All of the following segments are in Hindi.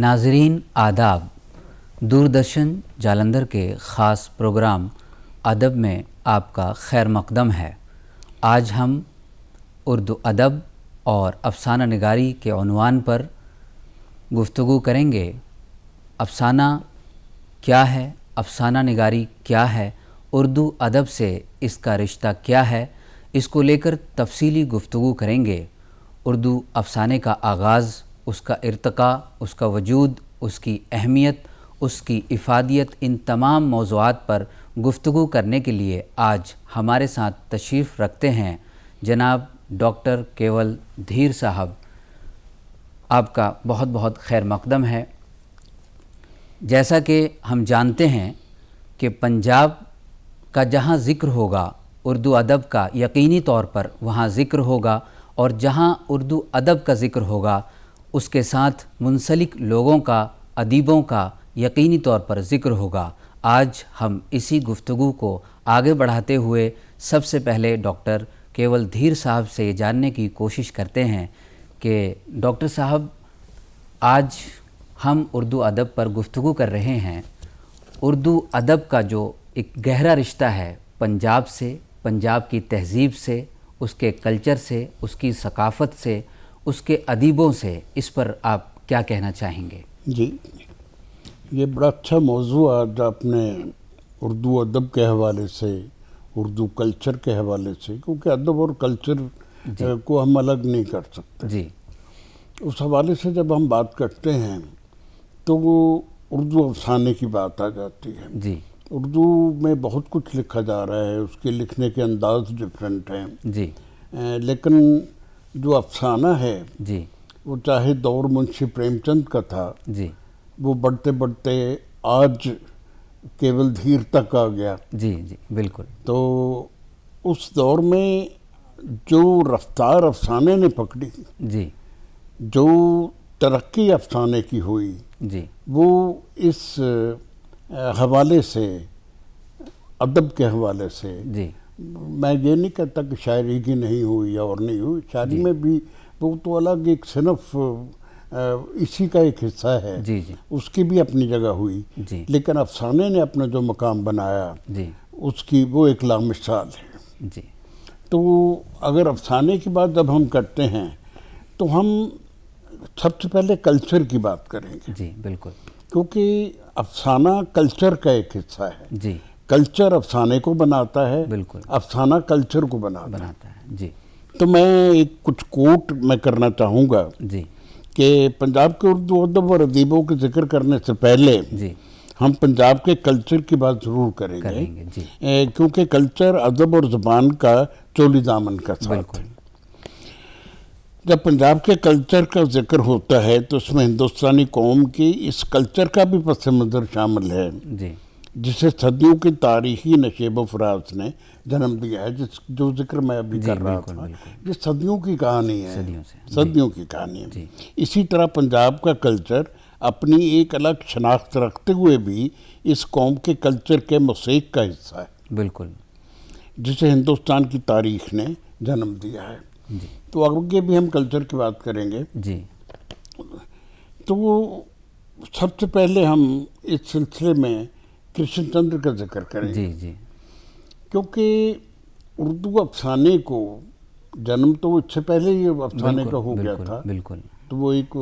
नाज़रीन आदाब। दूरदर्शन जालंधर के ख़ास प्रोग्राम अदब में आपका खैर मक़दम है। आज हम उर्दू अदब और अफ़साना निगारी के उन्वान पर गुफ्तगू करेंगे। अफ़साना क्या है, अफ़साना निगारी क्या है, उर्दू अदब से इसका रिश्ता क्या है, इसको लेकर तफसीली गुफ्तगू करेंगे। उर्दू अफ़साने का आगाज़, उसका इर्तिक़ा, उसका वजूद, उसकी अहमियत, उसकी इफ़ादियत, इन तमाम मौज़ूआत पर गुफ्तगू करने के लिए आज हमारे साथ तशरीफ़ रखते हैं जनाब डॉक्टर केवल धीर साहब। आपका बहुत बहुत खैर मक़दम है। जैसा कि हम जानते हैं कि पंजाब का जहाँ ज़िक्र होगा उर्दू अदब का यकीनी तौर पर वहाँ ज़िक्र होगा, और जहाँ उर्दू अदब का ज़िक्र होगा उसके साथ मुंसलिक लोगों का, अदीबों का यकीनी तौर पर ज़िक्र होगा। आज हम इसी गुफ्तगू को आगे बढ़ाते हुए सबसे पहले डॉक्टर केवल धीर साहब से जानने की कोशिश करते हैं कि डॉक्टर साहब, आज हम उर्दू अदब पर गुफ्तगू कर रहे हैं। उर्दू अदब का जो एक गहरा रिश्ता है पंजाब से, पंजाब की तहज़ीब से, उसके कल्चर से, उसकी सकाफ़त से, उसके अदीबों से, इस पर आप क्या कहना चाहेंगे? जी, ये बड़ा अच्छा मौजू आज आपने उर्दू अदब के हवाले से, उर्दू कल्चर के हवाले से, क्योंकि अदब और कल्चर को हम अलग नहीं कर सकते जी। उस हवाले से जब हम बात करते हैं तो वो उर्दू अफसाने की बात आ जाती है। जी। उर्दू में बहुत कुछ लिखा जा रहा है, उसके लिखने के अंदाज डिफरेंट हैं जी। लेकिन जो अफसाना है जी। वो चाहे दौर मुंशी प्रेमचंद का था, जी। वो बढ़ते बढ़ते आज केवल धीर तक आ गया। जी। जी बिल्कुल। तो उस दौर में जो रफ्तार अफसाने ने पकड़ी, जी, जो तरक्की अफसाने की हुई, जी, वो इस हवाले से, अदब के हवाले से, जी, मैं ये नहीं कहता कि शायरी की नहीं हुई और नहीं हुई, शायरी में भी वो तो अलग एक सिनफ इसी का एक हिस्सा है। जी, जी, उसकी भी अपनी जगह हुई, जी, लेकिन अफसाने ने अपना जो मकाम बनाया जी, उसकी वो एक लामिसाल है। जी, तो अगर अफसाने की बात जब हम करते हैं तो हम सबसे पहले कल्चर की बात करेंगे। जी बिल्कुल। क्योंकि अफसाना कल्चर का एक हिस्सा है। जी, कल्चर अफसाने को बनाता है, बिल्कुल, अफसाना कल्चर को बनाता है। जी। तो मैं एक कुछ कोट मैं करना चाहूँगा जी। कि पंजाब के उर्दू अदब और अदीबों के जिक्र करने से पहले जी, हम पंजाब के कल्चर की बात ज़रूर करेंगे। जी। क्योंकि कल्चर अदब और ज़बान का चोली दामन का साथ है। जब पंजाब के कल्चर का जिक्र होता है तो उसमें हिंदुस्तानी कौम की इस कल्चर का भी पस मंज़र शामिल है, जी, जिसे सदियों की तारीखी नशेब व फराज ने जन्म दिया है। जो जिक्र मैं अभी कर रहा था, ये सदियों की कहानी है, सदियों की कहानी है। इसी तरह पंजाब का कल्चर अपनी एक अलग शनाख्त रखते हुए भी इस कौम के कल्चर के मोसेक का हिस्सा है, बिल्कुल, जिसे हिंदुस्तान की तारीख ने जन्म दिया है। जी। तो आगे भी हम कल्चर की बात करेंगे। जी। तो सबसे पहले हम इस सिलसिले में कृष्ण चंद्र का जिक्र करेंगे। जी। जी। क्योंकि उर्दू अफसाने को जन्म तो इससे पहले ही अफसाने का हो गया था। बिल्कुल। तो वो एक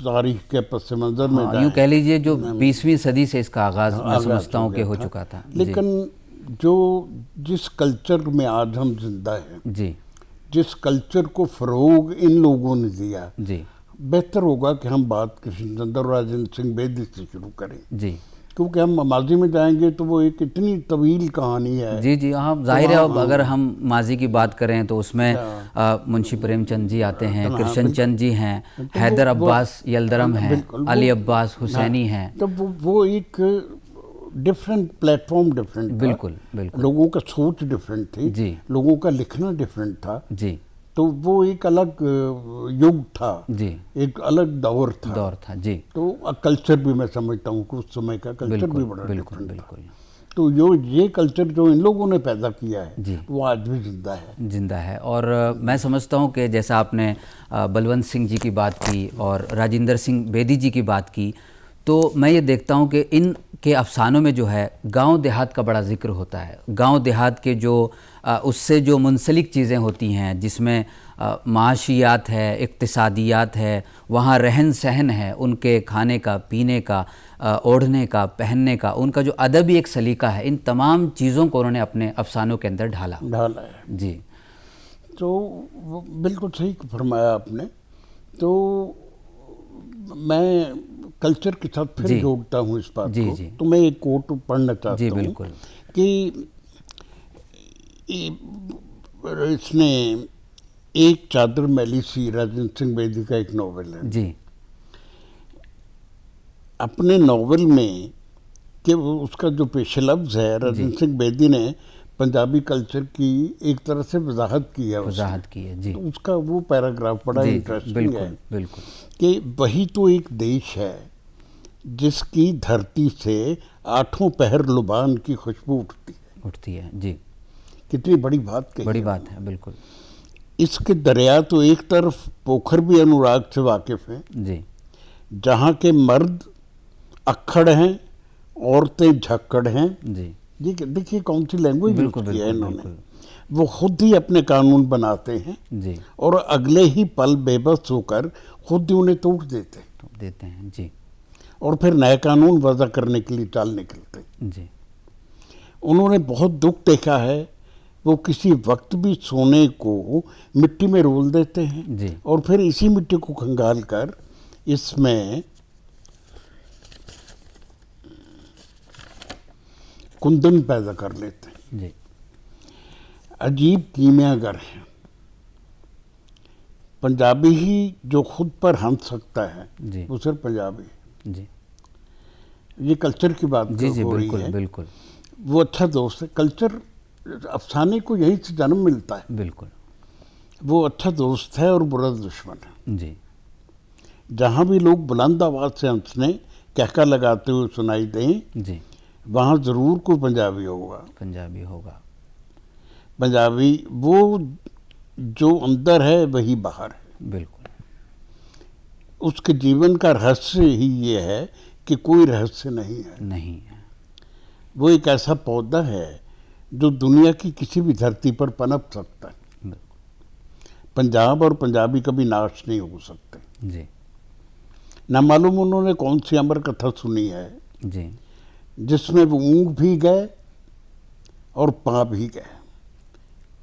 तारीख के पस मंज़र में यूँ कह लीजिए जो 20वीं सदी से इसका आगाज़ मैं समझता हूँ कि हो चुका था। लेकिन जो जिस कल्चर में आज हम जिंदा हैं, जी, जिस कल्चर को फ़रोग इन लोगों ने दिया, जी, बेहतर होगा कि हम बात कृष्ण चंद्र और राजेंद्र सिंह बेदी से शुरू करें। जी, क्योंकि हम माजी में जाएंगे तो वो एक इतनी तवील कहानी है। जी। जी हाँ, जाहिर है। अब अगर हम माजी की बात करें तो उसमें मुंशी प्रेमचंद जी आते हैं, कृष्ण चंद जी हैं, हैदर अब्बास यलदरम हैं, अली अब्बास हुसैनी हैं। तो वो एक डिफरेंट प्लेटफॉर्म, डिफरेंट, बिल्कुल बिल्कुल, लोगों का सोच डिफरेंट थी जी, लोगों का लिखना डिफरेंट था जी। तो वो एक अलग युग था जी, एक अलग दौर था जी। तो कल्चर भी मैं समझता हूँ कि उस समय का कल्चर भी बड़ा डिफरेंट था। तो ये कल्चर जो इन लोगों ने पैदा किया है जी, वो आज भी जिंदा है। और मैं समझता हूँ कि जैसा आपने बलवंत सिंह जी की बात की और राजेंद्र सिंह बेदी जी की बात की, तो मैं ये देखता हूँ कि इन के अफसानों में जो है गांव देहात का बड़ा जिक्र होता है। गांव देहात के जो उससे जो मुंसलिक चीज़ें होती हैं, जिसमें माशियात है, इक्तिसादियात है, वहाँ रहन सहन है, उनके खाने का, पीने का, ओढ़ने का, पहनने का, उनका जो अदबी एक सलीका है, इन तमाम चीज़ों को उन्होंने अपने अफसानों के अंदर ढाला है जी। तो बिल्कुल सही फरमाया आपने। तो मैं कल्चर के साथ फिर जोड़ता हूँ इस बात को। तो मैं एक कोट पढ़ना चाहता हूँ कि इसने एक चादर मैली सी, राजेंद्र सिंह बेदी का एक नॉवेल है जी। अपने नॉवेल में कि उसका जो पेश लफ्ज़ है, राजेंद्र सिंह बेदी ने पंजाबी कल्चर की एक तरह से वजाहत की है जी। तो उसका वो पैराग्राफ बड़ा इंटरेस्टिंग है बिल्कुल कि वही तो एक देश है जिसकी धरती से 8 पहर लुबान की खुशबू उठती है जी। कितनी बड़ी बात कही, बड़ी बात है बिल्कुल। इसके दरिया तो एक तरफ पोखर भी अनुराग से वाकिफ हैं जी, जहाँ के मर्द अक्खड़ हैं, औरतें झक्कड़ हैं जी। ये देखिए कौन सी लैंग्वेज यूज की है इन्होंने। वो खुद ही अपने कानून बनाते हैं जी, और अगले ही पल बेबस होकर खुद ही उन्हें तोड़ देते हैं जी। और फिर नए कानून वज़ा करने के लिए चाल निकलते जी। उन्होंने बहुत दुख देखा है। वो किसी वक्त भी सोने को मिट्टी में रोल देते हैं जी। और फिर इसी मिट्टी को खंगाल कर इसमें कुंदन पैदा कर लेते हैं जी। अजीब कीमियागर है। पंजाबी ही जो खुद पर हंस सकता है जी। वो सिर्फ पंजाबी जी। ये कल्चर की बात जी, हो रही है। बिल्कुल वो अच्छा दोस्त है। कल्चर अफसाने को यहीं से जन्म मिलता है। बिल्कुल वो अच्छा दोस्त है और बुरा दुश्मन है जी। जहाँ भी लोग बुलंद आवाज़ से हंसने कहका लगाते हुए सुनाई दें जी, वहाँ ज़रूर कोई पंजाबी होगा। पंजाबी वो जो अंदर है वही बाहर है। बिल्कुल उसके जीवन का रहस्य ही ये है कि कोई रहस्य नहीं है। वो एक ऐसा पौधा है जो दुनिया की किसी भी धरती पर पनप सकता है। पंजाब और पंजाबी कभी नाश नहीं हो सकते जी। ना मालूम उन्होंने कौन सी अमर कथा सुनी है जी, जिसमें वो ऊँग भी गए और पा भी गए,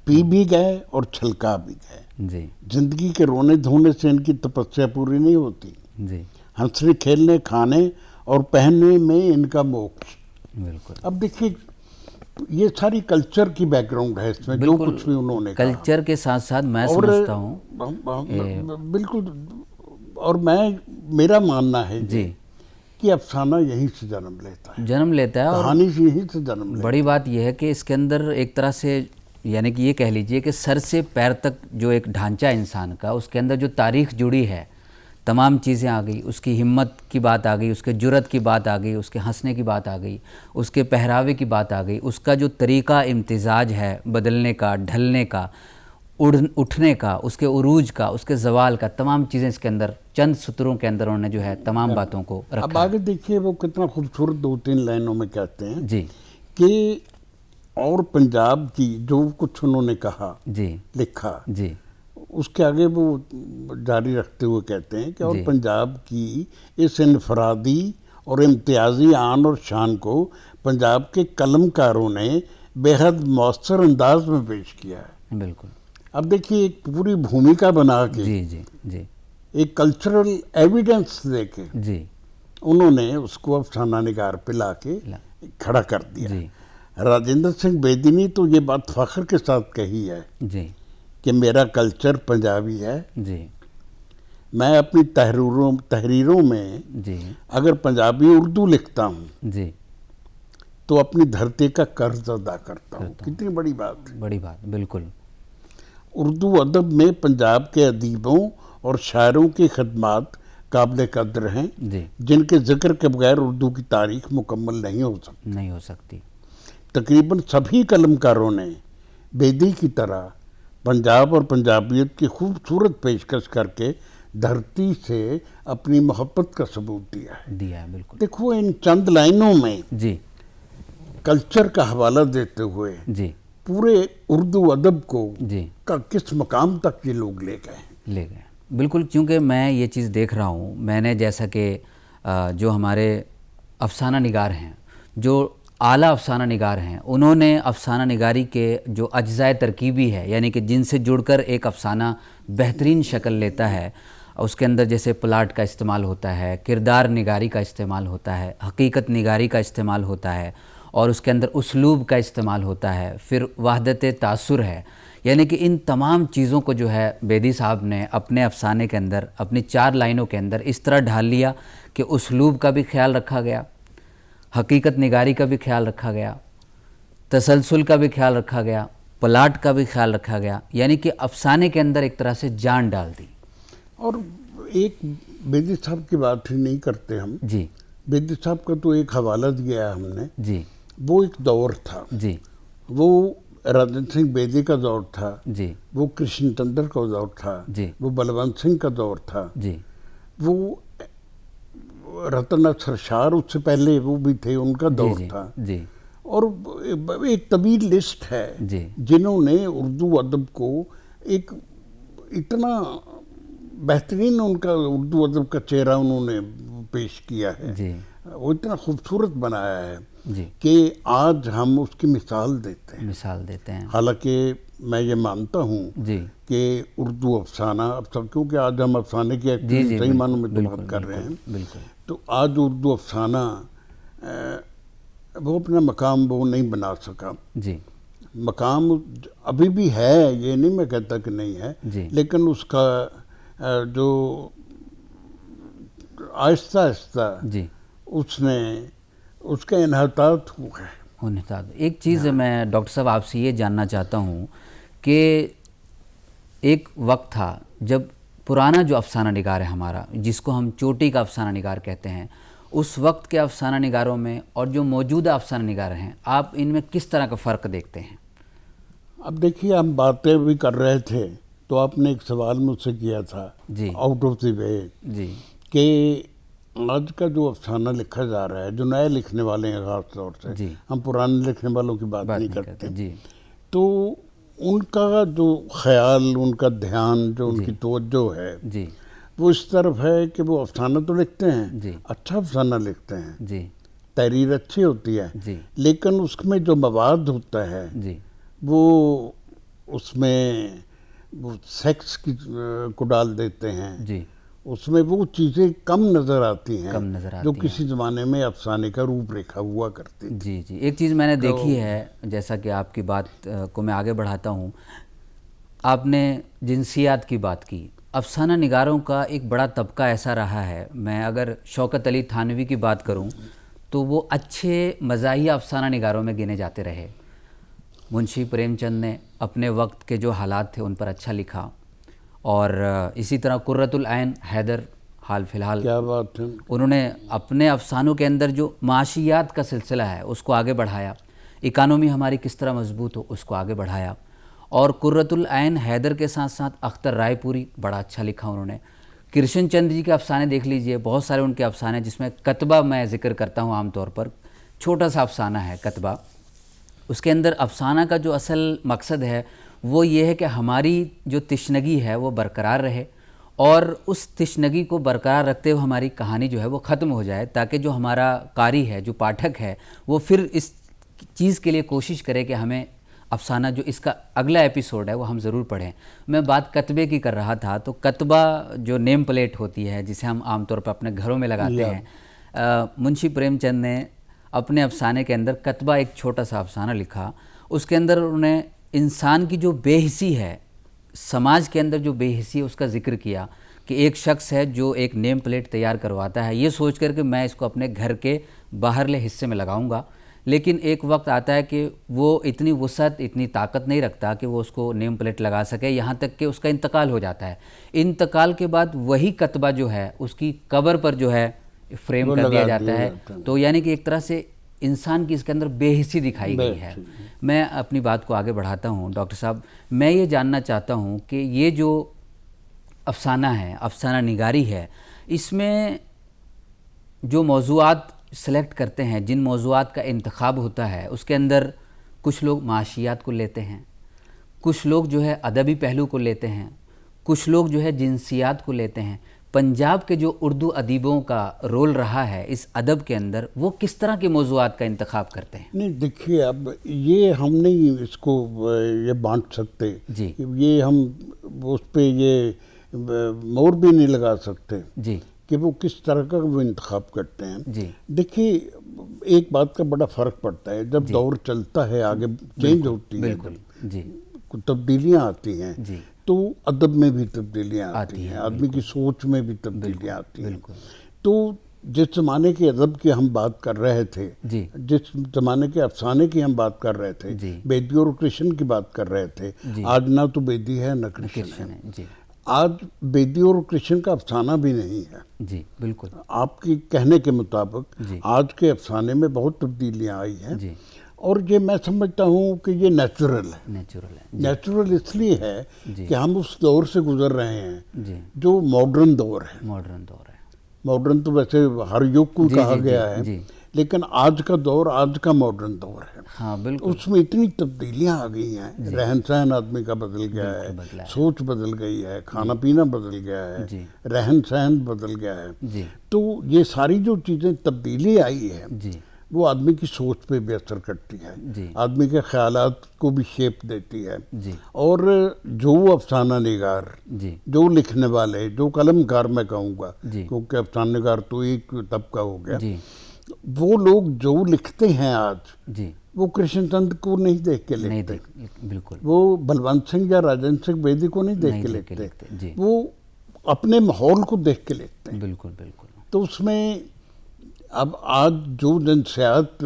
पी भी गए और छलका भी गए जी। जिंदगी के रोने धोने से इनकी तपस्या पूरी नहीं होती जी। हंसने खेलने खाने और पहनने में इनका मोक्ष। बिल्कुल अब देखिए ये सारी कल्चर की बैकग्राउंड है इसमें जो कुछ भी उन्होंने कल्चर के साथ साथ मैं समझता हूँ बिल्कुल। और मेरा मानना है जी कि अफसाना यहीं से जन्म लेता है और कहानी से यहीं से जन्म लेता है। बड़ी बात यह है कि इसके अंदर एक तरह से यानी कि ये कह लीजिए कि सर से पैर तक जो एक ढांचा इंसान का, उसके अंदर जो तारीख जुड़ी है, तमाम चीज़ें आ गई। उसकी हिम्मत की बात आ गई, उसके जुर्रत की बात आ गई, उसके हंसने की बात आ गई, उसके पहरावे की बात आ गई, उसका जो तरीक़ा इम्तिज़ाज है बदलने का, ढलने का, उठने का, उसके उरूज का, उसके जवाल का, तमाम चीज़ें इसके अंदर चंद सत्रों के अंदर उन्होंने जो है तमाम बातों को रखा। अब आगे देखिए वो कितना खूबसूरत 2-3 लाइनों में कहते हैं जी कि और पंजाब की जो कुछ उन्होंने कहा जी लिखा जी, उसके आगे वो जारी रखते हुए कहते हैं कि और पंजाब की इस इनफरादी और इम्तियाजी आन और शान को पंजाब के कलमकारों ने बेहद मौसर अंदाज में पेश किया है। बिल्कुल। अब देखिए एक पूरी भूमिका बना के जी जी जी, एक कल्चरल एविडेंस देके जी उन्होंने उसको अफसाना निगार पे लाके खड़ा कर दिया। राजेंद्र सिंह बेदी ने तो ये बात फख्र के साथ कही है जी कि मेरा कल्चर पंजाबी है जी। मैं अपनी तहरीरों में जी अगर पंजाबी उर्दू लिखता हूँ जी तो अपनी धरती का कर्ज अदा करता हूँ। कितनी बड़ी बात है। बड़ी बात बिल्कुल। उर्दू अदब में पंजाब के अदीबों और शायरों की खदमात काबिल कद्र हैं जी, जिनके जिक्र के बगैर उर्दू की तारीख मुकम्मल नहीं हो सकती। तकरीबन सभी कलमकारों ने बेदी की तरह पंजाब और पंजाबियत की खूबसूरत पेशकश करके धरती से अपनी मोहब्बत का सबूत दिया है। बिल्कुल। देखो इन चंद लाइनों में जी कल्चर का हवाला देते हुए जी पूरे उर्दू अदब को जी का किस मकाम तक ये लोग ले गए। बिल्कुल, क्योंकि मैं ये चीज़ देख रहा हूँ, मैंने जैसा कि जो हमारे अफसाना निगार हैं, जो आला अफसाना निगार हैं, उन्होंने अफसाना निगारी के जो अज्ज़ाए तरकीबी है, यानी कि जिनसे जुड़कर एक अफसाना बेहतरीन शक्ल लेता है, उसके अंदर जैसे प्लाट का इस्तेमाल होता है, किरदार निगारी का इस्तेमाल होता है, हकीकत निगारी का इस्तेमाल होता है, और उसके अंदर उसलूब का इस्तेमाल होता है, फिर वहदत तासुर है, यानी कि इन तमाम चीज़ों को जो है बेदी साहब ने अपने अफसाने के अंदर, अपनी 4 लाइनों के अंदर इस तरह ढाल लिया कि उसलूब का भी ख्याल रखा गया, हकीकत निगारी का भी ख्याल रखा गया, तसलसल का भी ख्याल रखा गया, प्लाट का भी ख्याल रखा गया, यानी कि अफसाने के अंदर एक तरह से जान डाल दी। और एक बेदी साहब की बात ही नहीं करते हम जी। बेदी साहब का तो एक हवाला दिया है हमने जी। वो एक दौर था जी। वो राजन सिंह बेदी का दौर था जी। वो कृष्ण चंद्र का दौर था जी। वो बलवंत सिंह का दौर था जी। वो रतन सरशार उससे पहले वो भी थे, उनका दौर जी। था। जी। और एक तवील लिस्ट है जी। जिन्होंने उर्दू अदब को एक इतना बेहतरीन उनका उर्दू अदब का चेहरा उन्होंने पेश किया है। जी। वो इतना खूबसूरत बनाया है जी। कि आज हम उसकी मिसाल देते हैं। हालांकि मैं ये मानता हूँ जी कि उर्दू अफसाना अब सब, क्योंकि आज हम अफसाने की एक्चुअली सही मानों में तो बात कर रहे हैं, बिल्कुल। तो आज उर्दू अफसाना वो अपना मकाम वो नहीं बना सका। जी। मकाम अभी भी है, ये नहीं मैं कहता कि नहीं है, लेकिन उसका जो आहिस्ता आहिस्ता जी उसने उसका इन्हतात हुआ है। एक चीज़ मैं डॉक्टर साहब आपसे ये जानना चाहता हूँ कि एक वक्त था जब पुराना जो अफसाना निगार है हमारा, जिसको हम चोटी का अफसाना निगार कहते हैं, उस वक्त के अफसाना निगारों में और जो मौजूदा अफसाना निगार हैं, आप इनमें किस तरह का फ़र्क देखते हैं? अब देखिए, हम बातें भी कर रहे थे तो आपने एक सवाल मुझसे किया था आउट ऑफ द वे जी कि आज का जो अफसाना लिखा जा रहा है, जो नए लिखने वाले हैं खास तौर से, हम पुराने लिखने वालों की बात नहीं करते जी, तो उनका जो ख्याल, उनका ध्यान, जो उनकी तवज्जो है जी, वो इस तरफ है कि वो अफसाना तो लिखते हैं जी, अच्छा अफसाना लिखते हैं जी, तहरीर अच्छी होती है जी, लेकिन उसमें जो मवाद होता है जी, वो उसमें वो सेक्स की को डाल देते हैं जी, उसमें वो चीज़ें कम नज़र आती हैं जो किसी ज़माने में अफसाने का रूपरेखा हुआ करती थी। जी जी। एक चीज़ मैंने देखी है, जैसा कि आपकी बात को मैं आगे बढ़ाता हूँ, आपने जिनसियात की बात की। अफसाना निगारों का एक बड़ा तबका ऐसा रहा है, मैं अगर शौकत अली थानवी की बात करूँ तो वो अच्छे मज़ाहिया अफसाना निगारों में गिने जाते रहे। मुंशी प्रेमचंद ने अपने वक्त के जो हालात थे उन पर अच्छा लिखा, और इसी तरह कुर्रतुल ऐन हैदर, हाल फिलहाल क्या बात है, उन्होंने अपने अफसानों के अंदर जो माशियात का सिलसिला है उसको आगे बढ़ाया, इकानमी हमारी किस तरह मजबूत हो उसको आगे बढ़ाया। और कुर्रतुल ऐन हैदर के साथ साथ अख्तर रायपुरी बड़ा अच्छा लिखा उन्होंने। कृष्ण चंद्र जी के अफसाने देख लीजिए, बहुत सारे उनके अफसाने, जिसमें कतबा मैं ज़िक्र करता हूँ आमतौर पर, छोटा सा अफसाना है कतबा। उसके अंदर अफसाना का जो असल मकसद है वो ये है कि हमारी जो तिश्नगी है वो बरकरार रहे, और उस तिश्नगी को बरकरार रखते हुए हमारी कहानी जो है वो ख़त्म हो जाए, ताकि जो हमारा कारी है, जो पाठक है, वो फिर इस चीज़ के लिए कोशिश करे कि हमें अफसाना जो इसका अगला एपिसोड है वो हम ज़रूर पढ़ें। मैं बात कतबे की कर रहा था, तो कतबा जो नेम प्लेट होती है जिसे हम आमतौर पर अपने घरों में लगाते हैं, मुंशी प्रेमचंद ने अपने अफसाने के अंदर कतबा एक छोटा सा अफसाना लिखा। उसके अंदर उन्होंने इंसान की जो बेहिसी है, समाज के अंदर जो बेहिसी है, उसका जिक्र किया कि एक शख्स है जो एक नेम प्लेट तैयार करवाता है ये सोच कर कि मैं इसको अपने घर के बाहरले हिस्से में लगाऊंगा, लेकिन एक वक्त आता है कि वो इतनी वुसअत, इतनी ताकत नहीं रखता कि वो उसको नेम प्लेट लगा सके, यहाँ तक कि उसका इंतकाल हो जाता है। इंतकाल के बाद वही कतबा जो है उसकी कब्र पर जो है फ्रेम कर दिया जाता है। तो यानी कि एक तरह से इंसान की इसके अंदर बेहिसी दिखाई गई है। मैं अपनी बात को आगे बढ़ाता हूँ डॉक्टर साहब, मैं ये जानना चाहता हूँ कि ये जो अफसाना है, अफसाना निगारी है, इसमें जो मौज़ूआत सेलेक्ट करते हैं, जिन मौज़ूआत का इंतखाब होता है, उसके अंदर कुछ लोग माशियात को लेते हैं, कुछ लोग जो है अदबी पहलू को लेते हैं, कुछ लोग जो है जिनसियात को लेते हैं। पंजाब के जो उर्दू अदीबों का रोल रहा है इस अदब के अंदर, वो किस तरह के मौज़ूआत का इंतखाब करते हैं? नहीं देखिए, अब ये हम नहीं इसको ये बांट सकते जी, ये हम उस पे ये मोहर भी नहीं लगा सकते जी, कि वो किस तरह का वो इंतखाब करते हैं। जी, देखिए, एक बात का बड़ा फ़र्क पड़ता है, जब दौर चलता है, आगे चेंज होती है, बिल्कुल, जी, तब्दीलियाँ आती हैं, जी, तो अदब में भी तब्दीलियाँ आती हैं, आदमी की सोच में भी तब्दीलियाँ आती हैं। तो जिस ज़माने के अदब की हम बात कर रहे थे, जी, जिस ज़माने के अफसाने की हम बात कर रहे थे, जी, बेदी और कृष्ण की बात कर रहे थे, आज ना तो बेदी है ना कृष्ण है। जी, आज बेदी और कृष्ण का अफसाना भी नहीं है। जी, बिल्कुल, आपके कहने के मुताबिक जी, आज के अफसाने में बहुत तब्दीलियाँ आई हैं, जी, और ये मैं समझता हूँ कि ये नेचुरल है। नेचुरल है, नेचुरल इसलिए है जी, कि हम उस दौर से गुजर रहे हैं जी, जो मॉडर्न दौर है। मॉडर्न दौर है, मॉडर्न तो वैसे हर युग को जी, कहा जी, गया जी, है, जी, लेकिन आज का दौर, आज का मॉडर्न दौर है। हाँ बिल्कुल, उसमें इतनी तब्दीलियां आ गई हैं, रहन सहन आदमी का बदल गया है, बदला है, सोच बदल गई है, खाना पीना बदल गया है, जी, रहन सहन बदल गया है। जी, तो ये सारी जो चीज़ें तब्दीली आई है, जी, वो आदमी की सोच पे भी असर करती है, जी, आदमी के ख्यालात को भी शेप देती है। जी, और जो अफसाना निगार, जी, जो लिखने वाले, जो कलमकार मैं कहूँगा, जी, क्योंकि अफसाना निगार तो एक तबका हो गया, जी, वो लोग जो लिखते हैं आज, जी, वो कृष्णचंद्र को नहीं देख के नहीं लिखते, बिल्कुल, वो बलवंत सिंह या राजेंद्र सिंह बेदी को नहीं देख नहीं के देख के लिखते, लिखते, जी, वो अपने माहौल को देख के लिखते हैं। बिल्कुल, बिल्कुल, तो उसमें अब आज जो जनसियात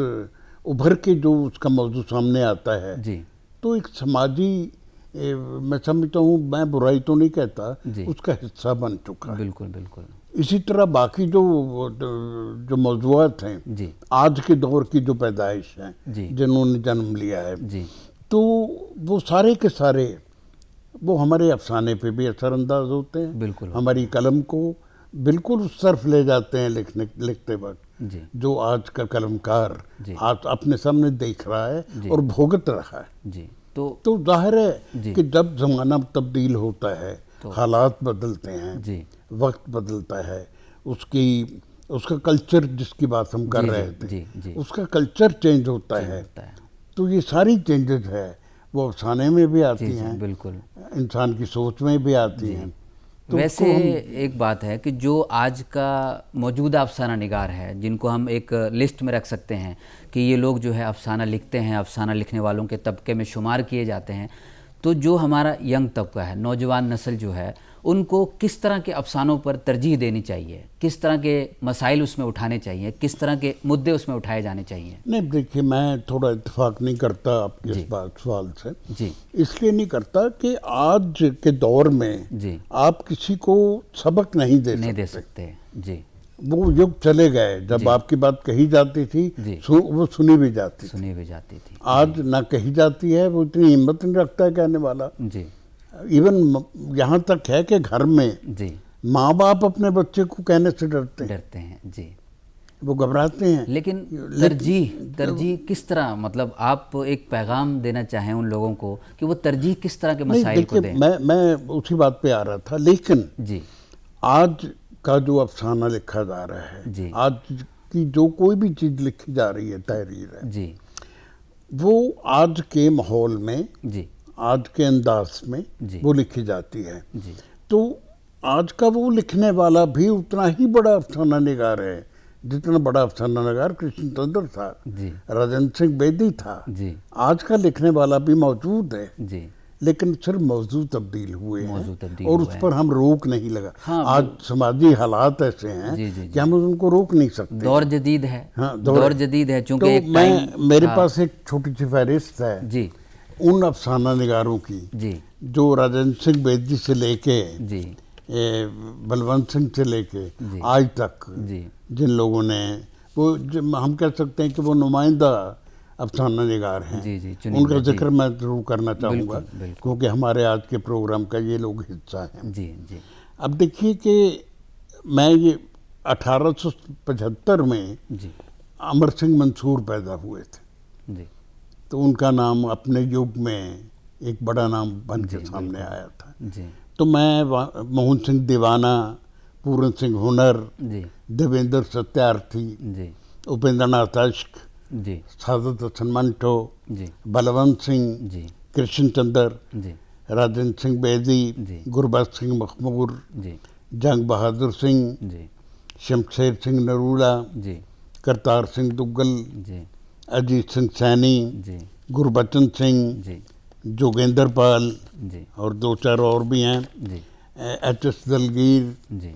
उभर के जो उसका मौजू सामने आता है, जी, तो एक समाजी मैं समझता हूँ, मैं बुराई तो नहीं कहता, जी, उसका हिस्सा बन चुका है। बिल्कुल, बिल्कुल, इसी तरह बाकी जो मौजूआत हैं, जी, आज के दौर की जो पैदाइश हैं, जी, जिन्होंने जन्म लिया है, जी, तो वो सारे के सारे वो हमारे अफसाने पे भी असरअंदाज होते हैं, बिल्कुल, हमारी कलम को बिल्कुल उस तरफ ले जाते हैं लिखते वक्त, जी, जो आज का कलमकार जी, आज अपने सामने देख रहा है जी, और भुगत रहा है। जी, तो तो जाहिर जी, है कि जब ज़माना तब्दील होता है, तो हालात बदलते हैं, जी, वक्त बदलता है, उसका कल्चर जिसकी बात हम कर जी, रहे जी, थे, जी, जी, उसका कल्चर चेंज होता है। होता है, तो ये सारी चेंजेस है, वो अफसाने में भी आती जी, जी, हैं, बिल्कुल। इंसान की सोच में भी आती हैं। तो वैसे उसको हम एक बात है कि जो आज का मौजूदा अफसाना निगार है, जिनको हम एक लिस्ट में रख सकते हैं कि ये लोग जो है अफसाना लिखते हैं, अफसाना लिखने वालों के तबके में शुमार किए जाते हैं, तो जो हमारा यंग तबका है, नौजवान नस्ल जो है, उनको किस तरह के अफसानों पर तरजीह देनी चाहिए, किस तरह के मसाइल उसमें उठाने चाहिए, किस तरह के मुद्दे उसमें उठाए जाने चाहिए? नहीं, देखिए, मैं थोड़ा इत्तेफाक नहीं करता आपके इस बात सवाल से। जी, इसलिए नहीं करता कि आज के दौर में जी, आप किसी को सबक नहीं नहीं दे सकते। सकते, जी, वो युग चले गए जब आपकी बात कही जाती थी, जी, वो सुनी भी जाती थी। सुनी भी जाती थी, आज ना कही जाती है, वो इतनी हिम्मत नहीं रखता है कहने वाला। जी, इवन यहाँ तक है कि घर में जी, माँ बाप अपने बच्चे को कहने से डरते हैं, डरते हैं, जी। वो घबराते हैं। लेकिन तरजीह किस तरह, मतलब आप एक पैगाम देना चाहें उन लोगों को कि वो तरजीह किस तरह के नहीं, मसाइल को देखिए, दें? मैं उसी बात पे आ रहा था, लेकिन जी, आज का जो अफसाना लिखा जा रहा है, जी, आज की जो कोई भी चीज़ लिखी जा रही है, तहरीर है, जी, वो आज के माहौल में, जी, आज के अंदाज में जी, वो लिखी जाती है। जी, तो आज का वो लिखने वाला भी उतना ही बड़ा अफसाना निगार है जितना बड़ा अफसाना निगार कृष्णचंद्र था, जी, राजेंद्र सिंह बेदी था। जी, आज का लिखने वाला भी मौजूद है, जी, लेकिन सिर्फ मौजू तब्दील हुए हैं मौजू तब्दील और हुए उस पर हम रोक नहीं लगा। हाँ, आज समाजी हालात ऐसे हैं जी, जी, कि हम उनको रोक नहीं सकते। दौर जदीद है, हाँ, दौर जदीद है, चूंकि तो एक टाइम मेरे पास एक छोटी सी फहरिस्त है जी, उन अफसाना निगारों की जी, जो राजेंद्र सिंह बेदी से लेके जी, बलवंत सिंह से लेके जी, आज तक जी, जिन लोगों ने वो हम कह सकते हैं कि वो नुमाइंदा अफसाना निगार हैं। उनका जिक्र मैं जरूर करना चाहूँगा, क्योंकि हमारे आज के प्रोग्राम का ये लोग हिस्सा हैं। जी जी। अब देखिए कि मैं ये 1875 में अमर सिंह मंसूर पैदा हुए थे जी। तो उनका नाम अपने युग में एक बड़ा नाम बन के सामने आया था जी। तो मैं मोहन सिंह दीवाना, पूरन सिंह हुनर, देवेंद्र सत्यार्थी, उपेंद्रनाथ अश्क, सादत हसन मंटो, बलवंत सिंह, कृष्ण चंद्र, राजेंद्र सिंह बेदी, गुरबख्श सिंह मखमूर, जंग बहादुर सिंह, शमशेर सिंह नरूला, करतार सिंह दुग्गल, अजीत सिंह सैनी, गुरबचन सिंह, जोगेंद्र पाल और दो चार और भी हैं, एच.एस. दलगीर।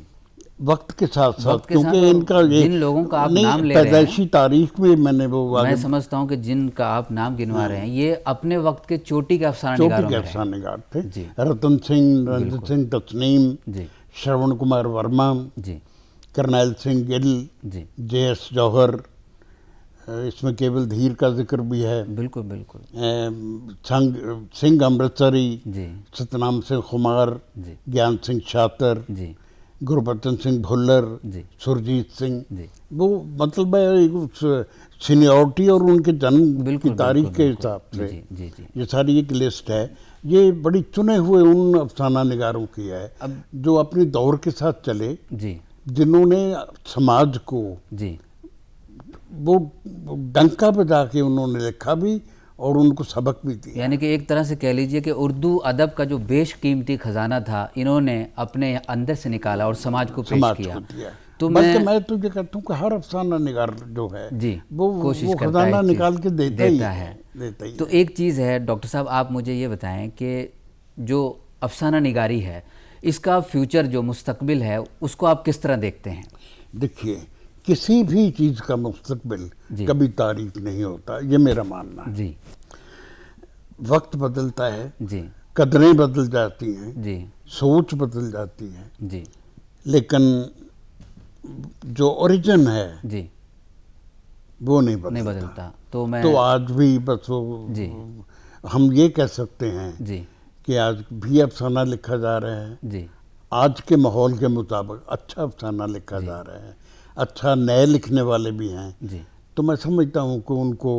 वक्त के साथ साथ क्योंकि इनका जिन लोगों का आप नाम ले रहे हैं, पैदाइशी तारीख में मैंने वो मैं समझता हूँ कि जिनका आप नाम गिनवा रहे हैं ये अपने वक्त के चोटी के अफसाना निगार थे। रतन सिंह, रंजित सिंह तस्नीम, श्रवण कुमार वर्मा, करनैल सिंह गिल, जे.एस. जौहर, इसमें केवल धीर का जिक्र भी है, बिल्कुल बिल्कुल, सिंह अमृतसरी, सतनाम सिंह खुमार, ज्ञान सिंह शातर, गुरबचन सिंह भुल्लर, सुरजीत सिंह। वो मतलब है सीनियरिटी और उनके जन्म की तारीख के हिसाब से ये सारी एक लिस्ट है। ये बड़ी चुने हुए उन अफसाना निगारों की है जो अपने दौर के साथ चले, जिन्होंने समाज को वो डंका बजा के उन्होंने लिखा भी और उनको सबक भी दिया। यानी कि एक तरह से कह लीजिए कि उर्दू अदब का जो बेशकीमती खजाना था इन्होंने अपने अंदर से निकाला और समाज को पेश किया। तो मैं तो ये कहता हूँ कि हर अफसाना निगार जो है वो कोशिश करता है निकाल के देता है। तो एक चीज़ है डॉक्टर साहब, आप मुझे ये बताएं कि जो अफसाना निगारी है इसका फ्यूचर जो मुस्तकबिल है उसको आप किस तरह देखते हैं? देखिए, किसी भी चीज़ का मुस्तकबिल कभी तारीफ नहीं होता, ये मेरा मानना है। जी। वक्त बदलता है, कदरें बदल जाती हैं, सोच बदल जाती है, लेकिन जो ओरिजिन है वो नहीं बदलता। तो आज भी बस वो हम ये कह सकते हैं कि आज भी अफसाना लिखा जा रहा है, आज के माहौल के मुताबिक अच्छा अफसाना लिखा जा रहा है, अच्छा नए लिखने वाले भी हैं। तो मैं समझता हूँ कि उनको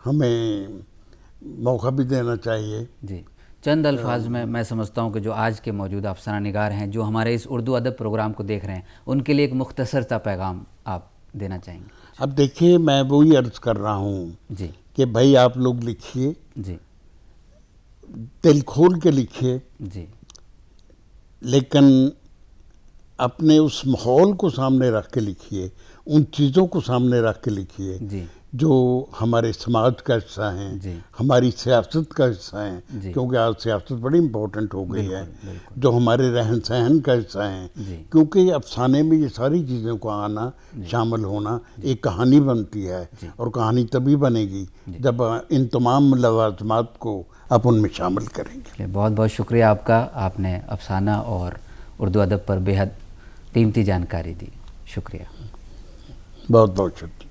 हमें मौका भी देना चाहिए। चंद अल्फाज में मैं समझता हूँ कि जो आज के मौजूदा अफसाना निगार हैं जो हमारे इस उर्दू अदब प्रोग्राम को देख रहे हैं उनके लिए एक मुख्तसर सा पैगाम आप देना चाहेंगे? अब देखिए, मैं वही अर्ज कर रहा हूँ कि भाई आप लोग लिखिए, दिल खोल के लिखिए, लेकिन अपने उस माहौल को सामने रख के लिखिए, उन चीज़ों को सामने रख के लिखिए जो हमारे समाज का हिस्सा हैं, हमारी सियासत का हिस्सा हैं, क्योंकि आज सियासत बड़ी इम्पोर्टेंट हो गई है, जो हमारे रहन सहन का हिस्सा हैं, क्योंकि अफसाने में ये सारी चीज़ों को आना शामिल होना एक कहानी बनती है, और कहानी तभी बनेगी जब इन तमाम लवाजमात को आप उनमें शामिल करेंगे। बहुत बहुत शुक्रिया आपका, आपने अफसाना और उर्दू अदब पर बेहद कीमती जानकारी दी। शुक्रिया, बहुत बहुत शुक्रिया।